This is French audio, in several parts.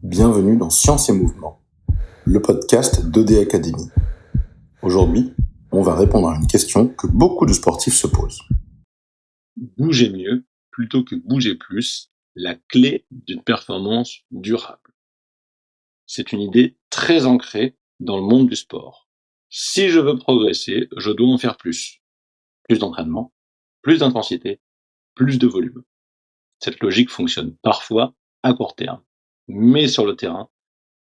Bienvenue dans Science et Mouvement, le podcast d'ED Academy. Aujourd'hui, on va répondre à une question que beaucoup de sportifs se posent. Bouger mieux plutôt que bouger plus, la clé d'une performance durable. C'est une idée très ancrée dans le monde du sport. Si je veux progresser, je dois en faire plus. Plus d'entraînement, plus d'intensité, plus de volume. Cette logique fonctionne parfois à court terme, mais sur le terrain,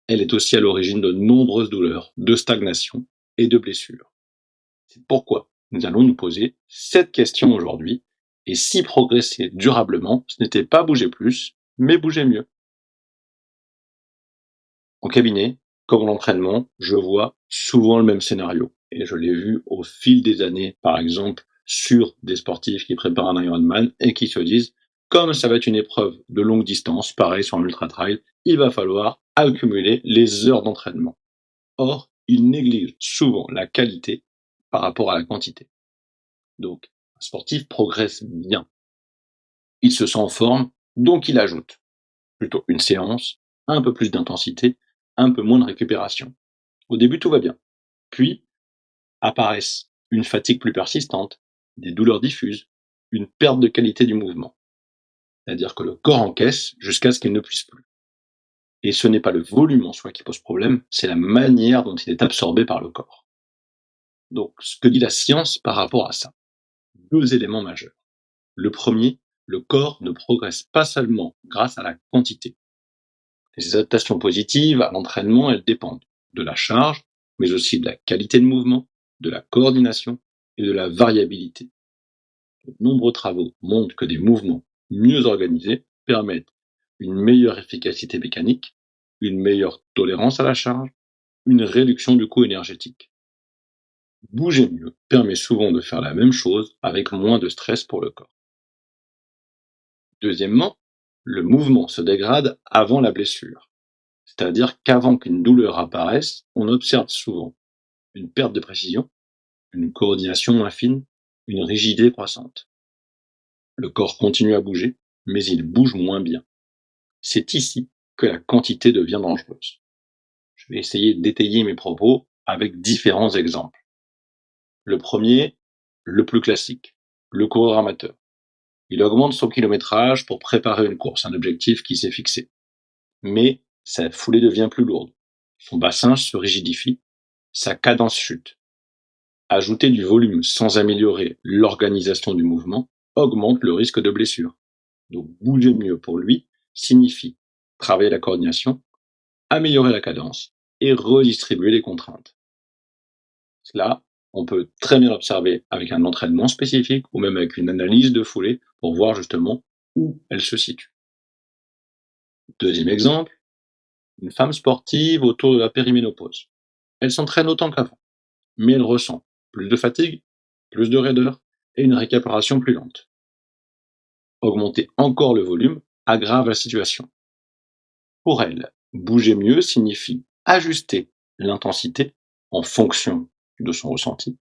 elle est aussi à l'origine de nombreuses douleurs, de stagnation et de blessures. C'est pourquoi nous allons nous poser cette question aujourd'hui. Et si progresser durablement, ce n'était pas bouger plus, mais bouger mieux. En cabinet, comme en entraînement, je vois souvent le même scénario. Et je l'ai vu au fil des années, par exemple, sur des sportifs qui préparent un Ironman et qui se disent, comme ça va être une épreuve de longue distance, pareil sur un ultra-trail, il va falloir accumuler les heures d'entraînement. Or, ils négligent souvent la qualité par rapport à la quantité. Donc, un sportif progresse bien. Il se sent en forme, donc il ajoute plutôt une séance, un peu plus d'intensité, un peu moins de récupération. Au début, tout va bien. Puis apparaissent une fatigue plus persistante, des douleurs diffuses, une perte de qualité du mouvement. C'est-à-dire que le corps encaisse jusqu'à ce qu'il ne puisse plus. Et ce n'est pas le volume en soi qui pose problème, c'est la manière dont il est absorbé par le corps. Donc, ce que dit la science par rapport à ça? Deux éléments majeurs. Le premier, le corps ne progresse pas seulement grâce à la quantité. Les adaptations positives à l'entraînement, elles dépendent de la charge, mais aussi de la qualité de mouvement, de la coordination et de la variabilité. De nombreux travaux montrent que des mouvements mieux organisés permettent une meilleure efficacité mécanique, une meilleure tolérance à la charge, une réduction du coût énergétique. Bouger mieux permet souvent de faire la même chose avec moins de stress pour le corps. Deuxièmement, le mouvement se dégrade avant la blessure. C'est-à-dire qu'avant qu'une douleur apparaisse, on observe souvent une perte de précision, une coordination moins fine, une rigidité croissante. Le corps continue à bouger, mais il bouge moins bien. C'est ici que la quantité devient dangereuse. Je vais essayer d'étayer mes propos avec différents exemples. Le premier, le plus classique, le coureur amateur. Il augmente son kilométrage pour préparer une course, un objectif qui s'est fixé. Mais sa foulée devient plus lourde. Son bassin se rigidifie, sa cadence chute. Ajouter du volume sans améliorer l'organisation du mouvement augmente le risque de blessure. Donc bouger mieux pour lui signifie travailler la coordination, améliorer la cadence et redistribuer les contraintes. Cela, on peut très bien l'observer avec un entraînement spécifique ou même avec une analyse de foulée pour voir justement où elle se situe. Deuxième exemple, une femme sportive autour de la périménopause. Elle s'entraîne autant qu'avant, mais elle ressent plus de fatigue, plus de raideur et une récupération plus lente. Augmenter encore le volume aggrave la situation. Pour elle, bouger mieux signifie ajuster l'intensité en fonction de son ressenti,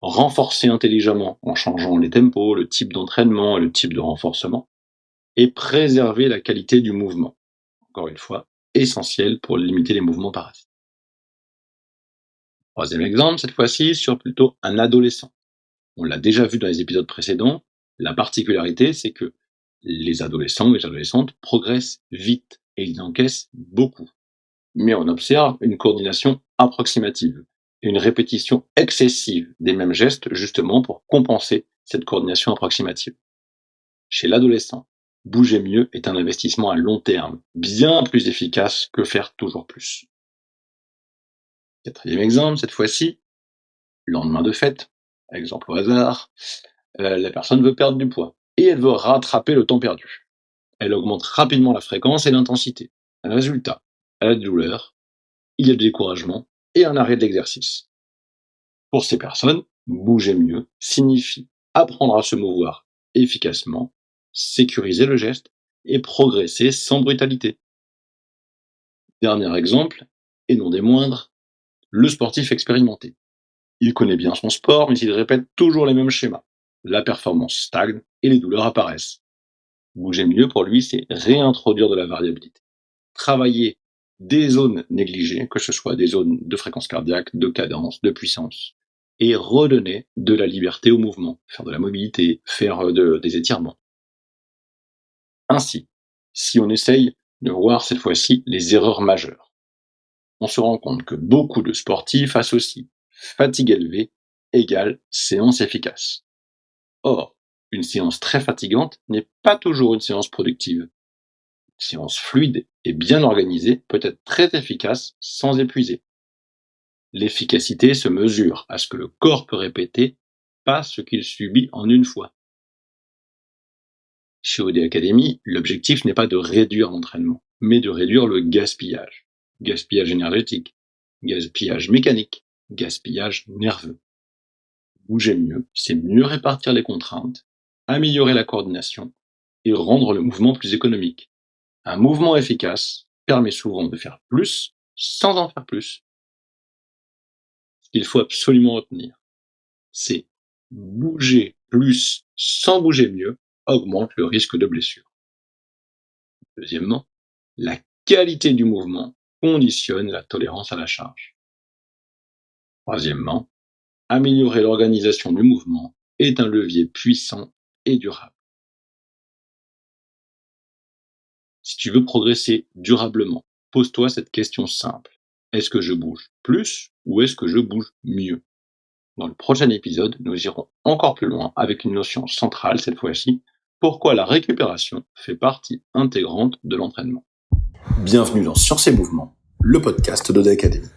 renforcer intelligemment en changeant les tempos, le type d'entraînement et le type de renforcement, et préserver la qualité du mouvement. Encore une fois, essentiel pour limiter les mouvements parasites. Troisième exemple, cette fois-ci, sur plutôt un adolescent. On l'a déjà vu dans les épisodes précédents, la particularité, c'est que les adolescents et les adolescentes progressent vite et ils encaissent beaucoup. Mais on observe une coordination approximative et une répétition excessive des mêmes gestes justement pour compenser cette coordination approximative. Chez l'adolescent, bouger mieux est un investissement à long terme, bien plus efficace que faire toujours plus. Quatrième exemple, cette fois-ci, lendemain de fête, exemple au hasard, la personne veut perdre du poids et elle veut rattraper le temps perdu. Elle augmente rapidement la fréquence et l'intensité. Résultat, elle a des douleurs, il y a du découragement et un arrêt de l'exercice. Pour ces personnes, bouger mieux signifie apprendre à se mouvoir efficacement, sécuriser le geste et progresser sans brutalité. Dernier exemple, et non des moindres, le sportif expérimenté. Il connaît bien son sport, mais il répète toujours les mêmes schémas. La performance stagne et les douleurs apparaissent. Bouger mieux pour lui, c'est réintroduire de la variabilité. travailler des zones négligées, que ce soit des zones de fréquence cardiaque, de cadence, de puissance, et redonner de la liberté au mouvement, faire de la mobilité, faire des étirements. Ainsi, si on essaye de voir cette fois-ci les erreurs majeures, on se rend compte que beaucoup de sportifs associent fatigue élevée égale séance efficace. Or, une séance très fatigante n'est pas toujours une séance productive. Une séance fluide et bien organisée peut être très efficace sans épuiser. L'efficacité se mesure à ce que le corps peut répéter, pas ce qu'il subit en une fois. Chez OD Academy, l'objectif n'est pas de réduire l'entraînement, mais de réduire le gaspillage. Gaspillage énergétique, gaspillage mécanique, gaspillage nerveux. Bouger mieux, c'est mieux répartir les contraintes, améliorer la coordination et rendre le mouvement plus économique. Un mouvement efficace permet souvent de faire plus sans en faire plus. Ce qu'il faut absolument retenir, c'est bouger plus sans bouger mieux augmente le risque de blessure. Deuxièmement, la qualité du mouvement conditionne la tolérance à la charge. Troisièmement, améliorer l'organisation du mouvement est un levier puissant et durable. Si tu veux progresser durablement, pose-toi cette question simple. Est-ce que je bouge plus ou est-ce que je bouge mieux? Dans le prochain épisode, nous irons encore plus loin avec une notion centrale cette fois-ci, pourquoi la récupération fait partie intégrante de l'entraînement. Bienvenue dans Science et Mouvement, le podcast d'OD Academy.